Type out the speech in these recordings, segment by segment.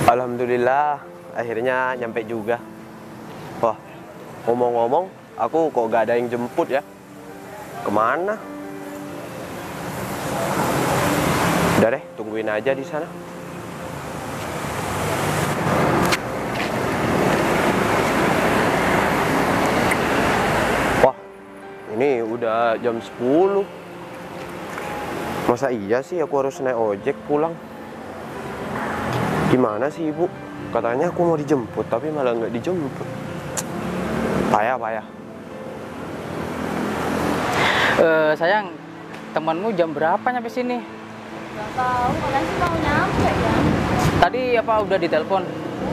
Alhamdulillah, akhirnya nyampe juga. Wah, ngomong-ngomong, aku kok gak ada yang jemput ya? Kemana? Udah deh, tungguin aja di sana. Wah, ini udah jam 10. Masa iya sih aku harus naik ojek pulang? Gimana sih ibu? Katanya aku mau dijemput, tapi malah nggak dijemput. Payah. Sayang, temanmu jam berapa nyampe sini? Gak tahu, kalian sih mau nyampe ya? Tadi apa udah ditelepon?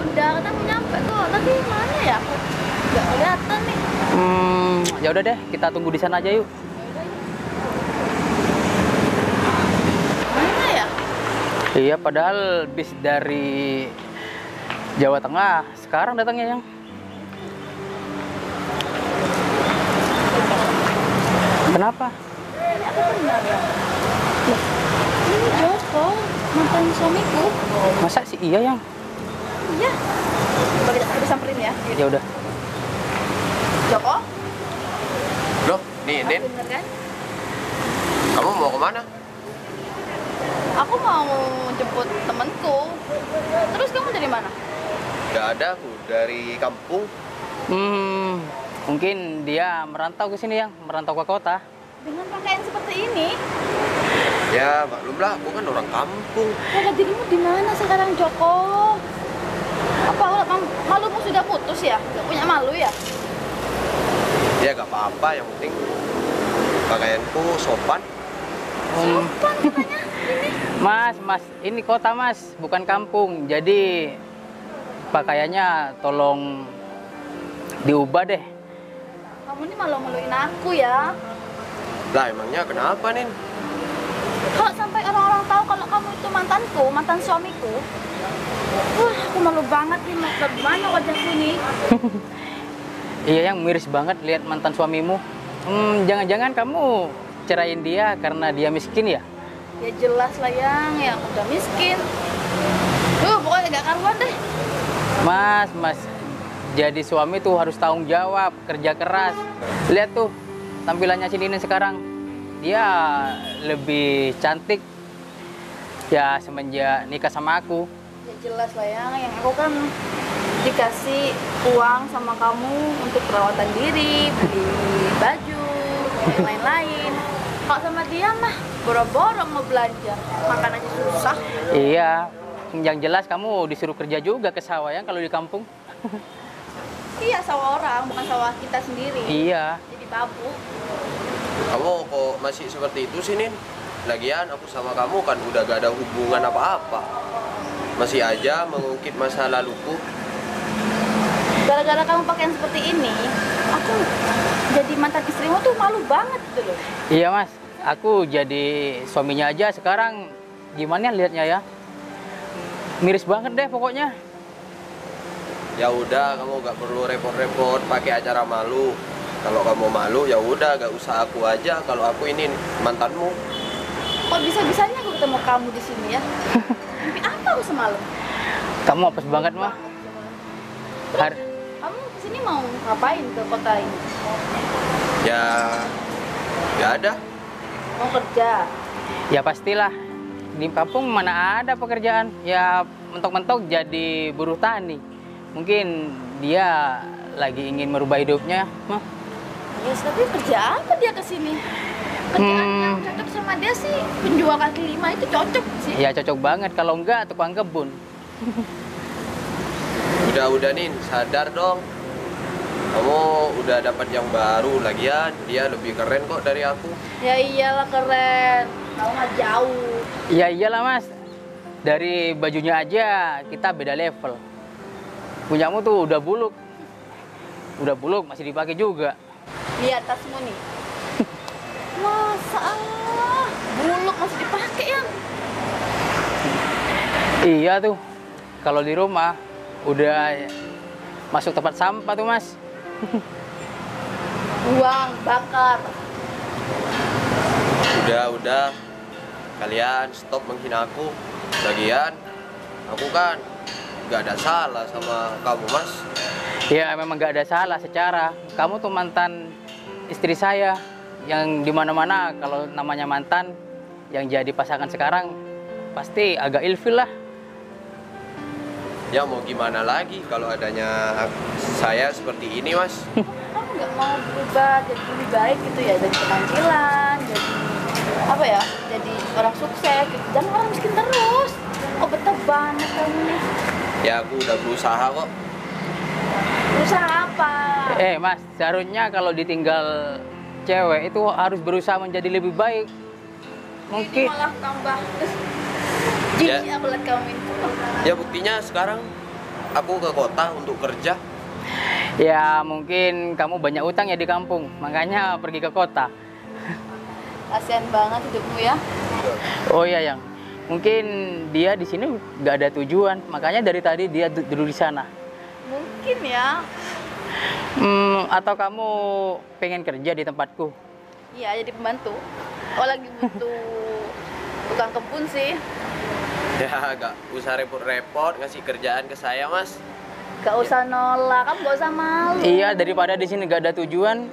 Udah, kita mau nyampe kok. Tapi mana ya? Aku nggak kelihatan nih. Ya udah deh, kita tunggu di sana aja yuk. Mana ya? Iya, padahal bis dari Jawa Tengah sekarang datangnya yang. Kenapa? Ini aku benar ya? Loh, ini Joko, mantan suamiku. Masa sih iya yang? Iya. Coba kita samperin ya. Ya udah. Joko? Loh, nih, Nin, Bener kan? kamu mau kemana? Aku mau jemput temanku. Terus kamu dari mana? Gak ada, aku dari kampung. Mungkin dia merantau ke sini yang, merantau ke kota. Dengan pakaian seperti ini? Ya, maklumlah, aku kan orang kampung. Harga dirimu di mana sekarang, Joko? Apa malumu sudah putus ya? Gak punya malu ya? Ya, gak apa-apa, yang penting pakaianku sopan. Sopan katanya ini. Mas, ini kota mas, bukan kampung. Jadi pakaiannya tolong diubah deh. Kamu ini malu-maluin aku ya. Lah, emangnya kenapa, Nin? Kalau sampai orang-orang tahu kalau kamu itu mantanku, mantan suamiku, aku malu banget nih, mau ke mana wajahku nih. Iya yang miris banget lihat mantan suamimu. Jangan-jangan kamu ceraiin dia karena dia miskin ya? Ya jelas lah yang udah miskin. Pokoknya gak karuan deh. Mas, jadi suami tuh harus tanggung jawab, kerja keras. Lihat tuh tampilannya si Nini sekarang. Dia lebih cantik ya semenjak nikah sama aku. Ya jelas lah yang aku kan dikasih uang sama kamu untuk perawatan diri, beli baju, dan lain-lain. Kalau sama dia mah boro-boro mau belanja, makan aja susah. Iya, yang jelas kamu disuruh kerja juga ke sawah ya kalau di kampung. Iya, sawah orang, bukan sawah kita sendiri. Iya. Jadi babu. Kamu kok masih seperti itu sih, Nin? Lagian aku sama kamu kan udah gak ada hubungan apa-apa. Masih aja mengungkit masa laluku. Gara-gara kamu pakaian seperti ini, aku jadi mantan istrimu tuh malu banget gitu loh. Iya mas, aku jadi suaminya aja sekarang gimana lihatnya ya? Miris banget deh pokoknya. Ya udah, kamu gak perlu repot-repot pakai acara malu. Kalau kamu malu ya udah, gak usah aku aja. Kalau aku ini mantanmu. Kok bisa-bisanya aku ketemu kamu di sini ya? Mimpi apa aku semalam? Kamu apes banget mah. Kamu kesini mau ngapain ke kota ini? Ya ada. Mau kerja? Ya pastilah. Di kampung mana ada pekerjaan? Ya mentok-mentok jadi buruh tani. Mungkin dia lagi ingin merubah hidupnya, mah. Yes, tapi kerja apa dia kesini? Kerjaan yang cocok sama dia sih penjual kaki lima itu cocok sih. Ya cocok banget, kalau enggak tukang kebun. Udah Nin, sadar dong. Kamu udah dapat yang baru, lagian dia lebih keren kok dari aku. Ya iyalah keren, tahu nggak jauh. Ya iyalah mas, dari bajunya aja kita beda level. Punyamu tuh udah buluk masih dipakai juga. Lihat tasmu nih. Masa buluk masih dipakai ya? Iya tuh, kalau di rumah udah masuk tempat sampah tuh mas. Buang, bakar. Udah. Kalian stop menghina aku. Lagian aku kan nggak ada salah sama kamu, Mas. Ya memang gak ada salah secara. Kamu tuh mantan istri saya. Yang dimana-mana kalau namanya mantan, yang jadi pasangan sekarang, pasti agak ilfil lah. Ya mau gimana lagi kalau adanya saya seperti ini, Mas. Kamu nggak mau berubah jadi lebih baik gitu ya, jadi penampilan, jadi apa ya, jadi orang sukses gitu. Jangan orang miskin terus. Kok betah banget kamu nih? Ya aku udah berusaha kok. Berusaha apa? Mas, seharusnya kalau ditinggal cewek itu harus berusaha menjadi lebih baik. Ini Mungkin malah tambah jijik aku lihat kamu itu. Ya buktinya sekarang aku ke kota untuk kerja. ya mungkin kamu banyak utang ya di kampung, makanya pergi ke kota. Kasian banget hidupmu ya. Oh iya yang, mungkin dia di sini nggak ada tujuan, makanya dari tadi dia duduk di sana. Mungkin ya. Atau kamu pengen kerja di tempatku? Iya, jadi pembantu. Oh, lagi butuh tukang kebun sih. Ya gak usah repot-repot ngasih kerjaan ke saya, Mas. Gak usah nolak, kamu gak usah malu. Iya, daripada di sini nggak ada tujuan.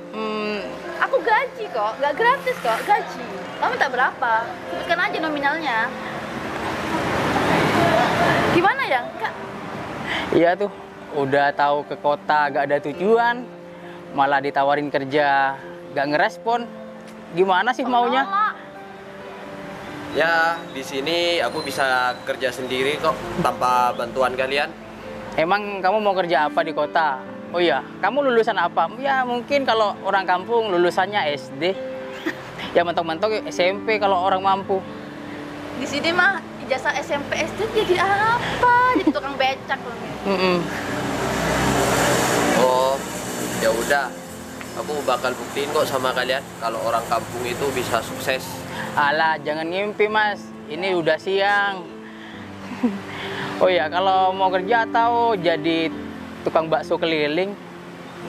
Aku gaji kok, gak gratis kok, gaji. Kamu minta berapa? Sebutkan aja nominalnya. Gimana ya, Kak? Iya tuh, udah tahu ke kota gak ada tujuan, malah ditawarin kerja gak ngerespon. Gimana sih maunya? Nolak. Ya di sini aku bisa kerja sendiri kok tanpa bantuan kalian. Emang kamu mau kerja apa di kota? Oh iya, kamu lulusan apa? Ya mungkin kalau orang kampung lulusannya SD. Ya mentok-mentok SMP kalau orang mampu. Di sini mah ijazah SMP SD jadi apa? Jadi tukang becak loh. Oh, ya udah. Aku bakal buktiin kok sama kalian kalau orang kampung itu bisa sukses. Alah, jangan ngimpi mas. Ini udah siang. Oh iya, kalau mau kerja atau jadi tukang bakso keliling,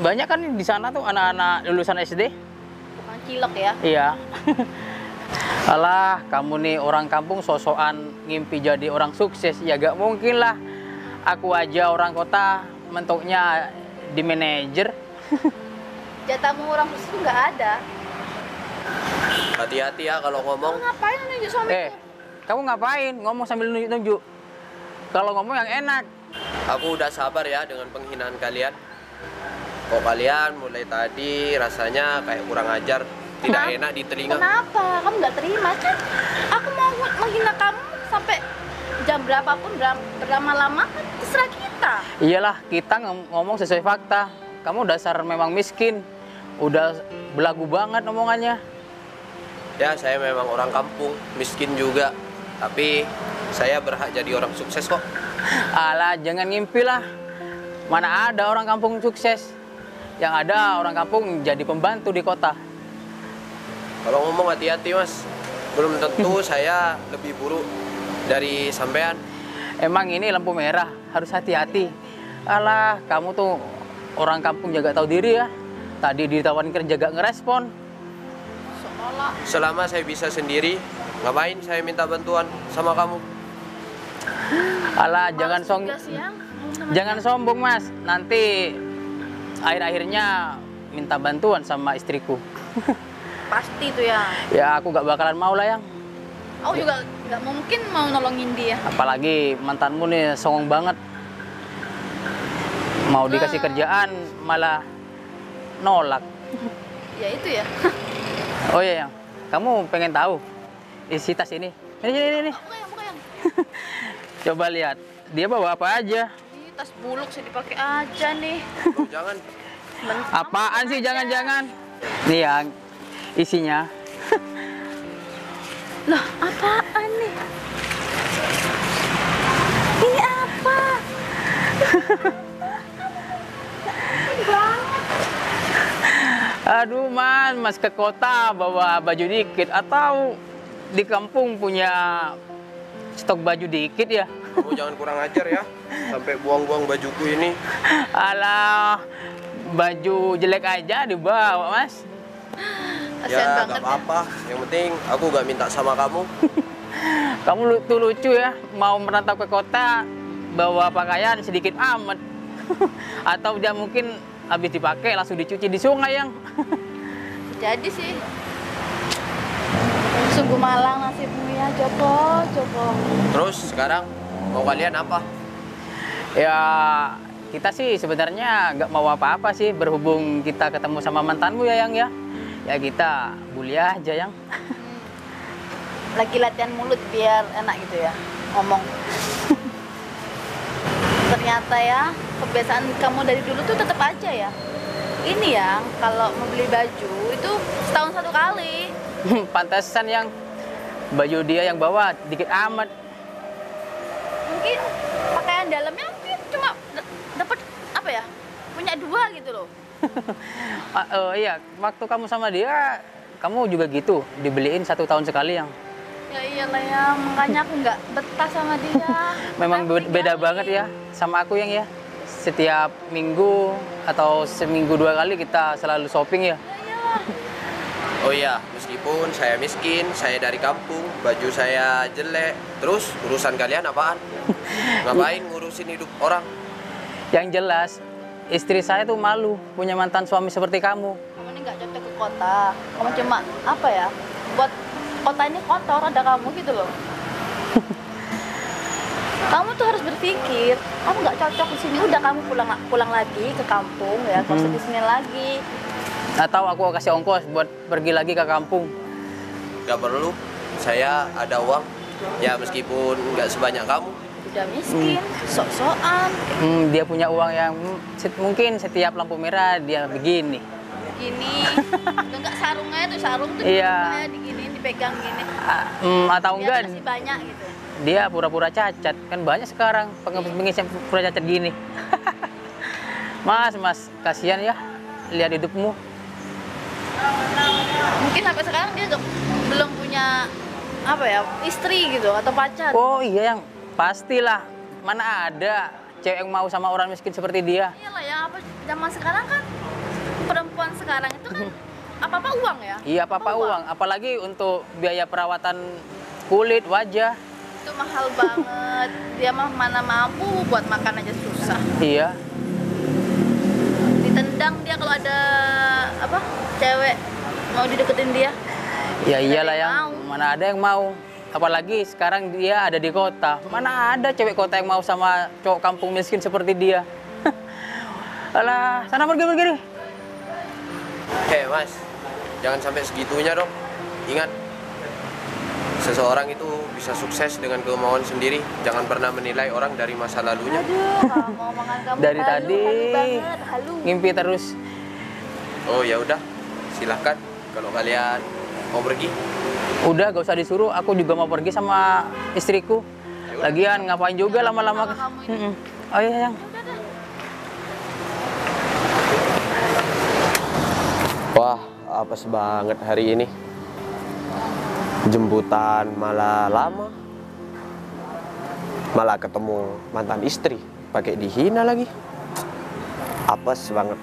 banyak kan di sana tuh anak-anak lulusan SD. Tukang cilok ya. Iya. Alah, kamu nih orang kampung sosokan ngimpi jadi orang sukses. Ya gak mungkin lah. Aku aja orang kota mentoknya di manajer. Jatahmu orang khusus nggak ada. Hati-hati ya kalau ngomong. Kamu ngapain nunjuk suamiku? Kamu ngapain ngomong sambil nunjuk-nunjuk? Kalau ngomong yang enak. Aku udah sabar ya dengan penghinaan kalian. Kok kalian mulai tadi rasanya kayak kurang ajar, tidak Kenapa? enak di telinga. Kenapa? Kamu nggak terima kan? Aku mau menghina kamu sampai jam berapapun, berlama-lama kan terserah kita. Iyalah, kita ngomong sesuai fakta. Kamu dasar memang miskin. Udah belagu banget omongannya. Ya saya memang orang kampung, miskin juga. Tapi saya berhak jadi orang sukses kok. Alah, jangan ngimpi lah. Mana ada orang kampung sukses. Yang ada orang kampung jadi pembantu di kota. Kalau ngomong hati-hati mas. Belum tentu saya lebih buruk dari sampean. Emang ini lampu merah, harus hati-hati. Alah, kamu tuh orang kampung jaga tahu diri ya. Tadi ditawarin kerja gak ngerespon. Seolah Selama saya bisa sendiri, ngapain saya minta bantuan sama kamu? Alah, jangan sombong mas. Nanti akhir-akhirnya minta bantuan sama istriku. pasti tuh ya. Ya aku gak bakalan mau lah yang. Aku juga nggak mungkin mau nolongin dia. Apalagi mantanmu nih songong banget. Mau dikasih kerjaan malah nolak. Ya itu ya. Oh iya yang, kamu pengen tahu isi tas ini? Ini. Buka yang. Coba lihat, dia bawa apa aja? Ih, tas buluk sih dipakai aja nih. Oh, jangan. Apaan sih jangan-jangan? Nih yang isinya. Loh, apaan nih? Ini apa? Aduh mas ke kota bawa baju dikit atau di kampung punya stok baju dikit ya? Kamu jangan kurang ajar ya. Sampai buang-buang bajuku ini. Alah, baju jelek aja dibawa mas. Kasian Ya banget gak apa-apa. Yang penting aku gak minta sama kamu. Kamu tuh lucu ya, mau merantau ke kota bawa pakaian sedikit amat. Atau dia mungkin habis dipakai langsung dicuci di sungai yang. Jadi sih. Sungguh malang nasibmu ya, Joko. Terus sekarang mau kalian apa? Ya kita sih sebenarnya nggak mau apa-apa sih berhubung kita ketemu sama mantanmu ya yang ya. Ya kita bully aja yang. Lagi latihan mulut biar enak gitu ya ngomong. Ternyata ya kebiasaan kamu dari dulu tuh tetap aja ya. Ini ya kalau mau beli baju itu setahun satu kali. Pantesan yang baju dia yang bawa dikit amat. Mungkin pakaian dalamnya mungkin cuma dapat apa ya? Punya 2 gitu loh. Iya, waktu kamu sama dia, kamu juga gitu, dibeliin 1 tahun sekali yang. Ya iyalah ya, makanya aku nggak betah sama dia. Memang Aku beda tinggalin. banget ya sama aku yang ya. Setiap minggu atau seminggu 2 kali kita selalu shopping ya. Ya iyalah. Oh iya, meskipun saya miskin, saya dari kampung, baju saya jelek, terus urusan kalian apaan? Ngapain ngurusin hidup orang? Yang jelas, istri saya tuh malu punya mantan suami seperti kamu. Kamu ini nggak cocok ke kota. Kamu cuma apa ya? Buat kota ini kotor ada kamu gitu loh. Kamu tuh harus berpikir, kamu nggak cocok di sini. Udah kamu pulang lagi ke kampung ya, kau di sini lagi. Atau aku kasih ongkos buat pergi lagi ke kampung. Gak perlu, saya ada uang. Ya meskipun nggak sebanyak kamu. Udah miskin, sok-sokan. Dia punya uang yang mungkin setiap lampu merah dia begini. Gini, tuh nggak sarungnya tuh sarung tuh Iya. kayak digini, dipegang gini. Atau Dia enggak, masih banyak gitu. dia pura-pura cacat. Kan banyak sekarang pengemis yang pura cacat gini. Mas, kasihan ya lihat hidupmu. Mungkin sampai sekarang dia belum punya apa ya istri gitu atau pacar. Oh iya yang pastilah. Mana ada cewek yang mau sama orang miskin seperti dia. Iyalah ya, apa zaman sekarang kan perempuan sekarang itu kan apa-apa uang ya. Iya apa uang. Apalagi untuk biaya perawatan kulit, wajah. Itu mahal banget. Dia mah mana mampu buat makan aja susah. Iya. Ditendang dia kalau ada apa cewek mau dideketin dia. Ya Tidak iyalah ada yang yang mana ada yang mau. Apalagi sekarang dia ada di kota. Mana ada cewek kota yang mau sama cowok kampung miskin seperti dia. Alah, sana pergi. Hei mas, jangan sampai segitunya dong. Ingat, seseorang itu bisa sukses dengan kemauan sendiri. Jangan pernah menilai orang dari masa lalunya. Aduh, kamu omongan kamu Dari halu, tadi halu banget, halu. ngimpi terus. Oh ya udah, silahkan kalau kalian mau pergi. Udah gak usah disuruh, aku juga mau pergi sama istriku. Lagian ngapain juga lama-lama. Sama kamu ini. Oh iya yang. Wah, apes banget hari ini. Jemputan malah lama. Malah ketemu mantan istri, pakai dihina lagi. Apes banget.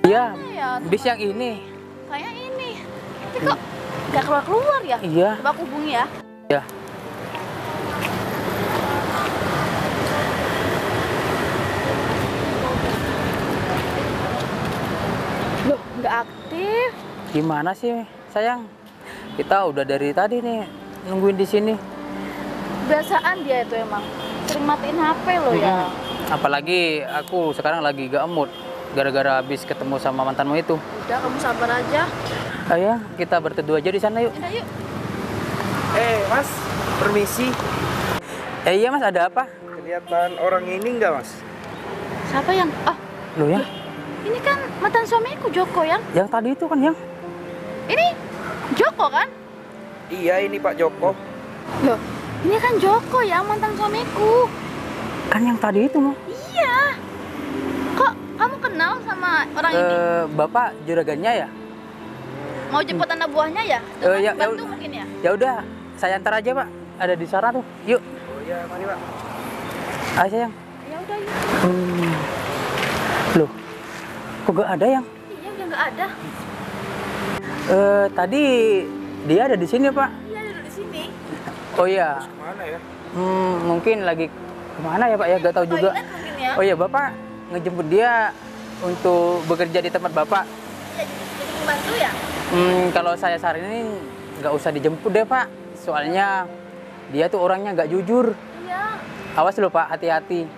Iya, Ya, bis yang ini. kayak ini. Tapi kok nggak keluar ya? Iya. Coba aku hubungi ya. Ya. Loh, nggak aktif. Gimana sih, sayang? Kita udah dari tadi nih nungguin di sini. Kebiasaan dia itu emang. Sering matiin HP loh ya. Apalagi aku sekarang lagi gak mood gara-gara habis ketemu sama mantanmu itu. Udah, kamu sabar aja. Ayo, kita berteduh aja di sana yuk. Udah yuk. Mas, permisi. Iya mas, ada apa? Kelihatan orang ini enggak, Mas? Siapa yang? Ah, Loh ya, ini kan mantan suamiku Joko yang. yang tadi itu kan yang. Ini Joko kan? Iya, ini Pak Joko. Loh, ini kan Joko ya mantan suamiku. Kan yang tadi itu mah. Iya. Kok kamu kenal sama orang ini? Bapak juragannya ya? Mau jemput anak buahnya ya? ya, Bantu mungkin ya? Ya udah, saya antar aja pak. Ada di sana tuh. Yuk. Oh iya, mari Pak. Ayo sayang. Ya udah yuk. Loh, kok gak ada yang? Iya, udah nggak ada. Tadi dia ada di sini pak. Iya, duduk di sini. Oh iya, Terus kemana ya? mungkin lagi kemana ya Pak ya, gak tahu juga. Toilet mungkin ya. Oh iya, Bapak ngejemput dia untuk bekerja di tempat Bapak. Ya, jadi membantu ya. Kalau saya saranin nggak usah dijemput deh Pak, soalnya dia tuh orangnya nggak jujur. Iya. Awas loh Pak, hati-hati.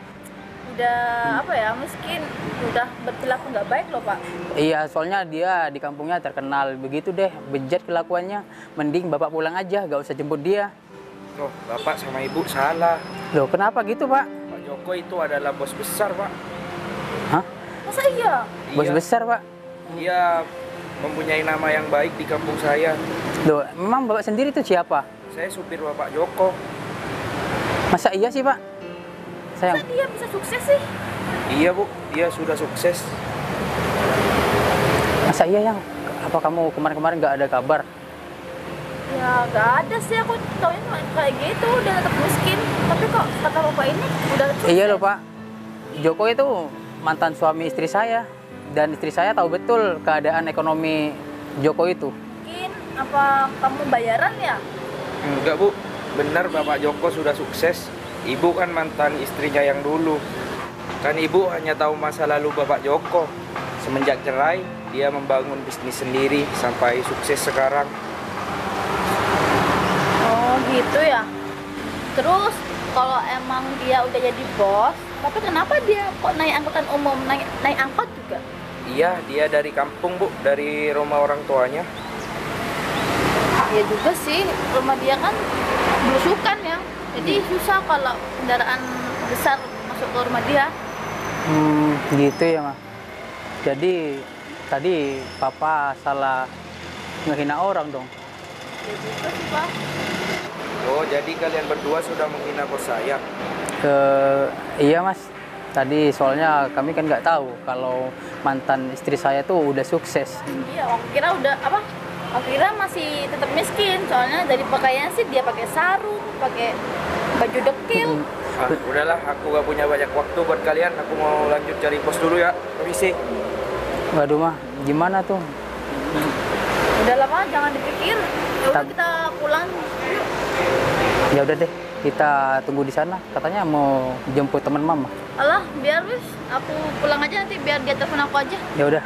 Udah apa ya, miskin, udah berperilaku nggak baik loh Pak. Iya, soalnya dia di kampungnya terkenal begitu deh, bejat kelakuannya. Mending Bapak pulang aja, nggak usah jemput dia. Oh, bapak sama ibu salah. Loh, kenapa gitu Pak? Pak Joko itu adalah bos besar, Pak. Hah? Masa iya? Bos Iya, besar Pak? Dia mempunyai nama yang baik di kampung saya. Loh, memang Bapak sendiri tuh siapa? Saya supir Bapak Joko. Masa iya sih Pak? Sayang, Masa dia bisa sukses sih? Iya, Bu. Dia sudah sukses. masa iya yang? Apa kamu kemarin-kemarin nggak ada kabar? Ya nggak ada sih, aku taunya cuma kayak gitu, udah tetap miskin. Tapi kok kata bapak ini udah sukses. Iya loh Pak, Joko itu mantan suami istri saya. Dan istri saya tahu betul keadaan ekonomi Joko itu. Mungkin apa kamu bayaran ya? Enggak, Bu. Benar Bapak Joko sudah sukses. Ibu kan mantan istrinya yang dulu. Kan Ibu hanya tahu masa lalu Bapak Joko. Semenjak cerai, dia membangun bisnis sendiri sampai sukses sekarang. Oh gitu ya. Terus kalau emang dia udah jadi bos, tapi kenapa dia kok naik angkutan umum, naik angkot juga? Iya, dia dari kampung, Bu. Dari rumah orang tuanya. Iya juga sih, rumah dia kan belusukan ya. Jadi susah kalau kendaraan besar masuk ke rumah dia. Gitu ya Mas. Jadi tadi Papa salah ngehina orang dong. Iya juga sih Pak. Oh, jadi kalian berdua sudah menghina bos saya. Iya Mas. Tadi soalnya kami kan nggak tahu kalau mantan istri saya tuh udah sukses. Iya, aku kira udah apa? Aku kira masih tetap miskin. Soalnya dari pakaian sih dia pakai sarung, pakai baju dekil. Ah, udahlah, aku gak punya banyak waktu buat kalian. Aku mau lanjut cari bos dulu ya. Permisi. Waduh mah, gimana tuh? Udah lama jangan dipikir. Ya udah kita pulang. Yuk. Ya udah deh, kita tunggu di sana. Katanya mau jemput teman Mama. Alah, biar wis aku pulang aja nanti biar dia telepon aku aja. Ya udah.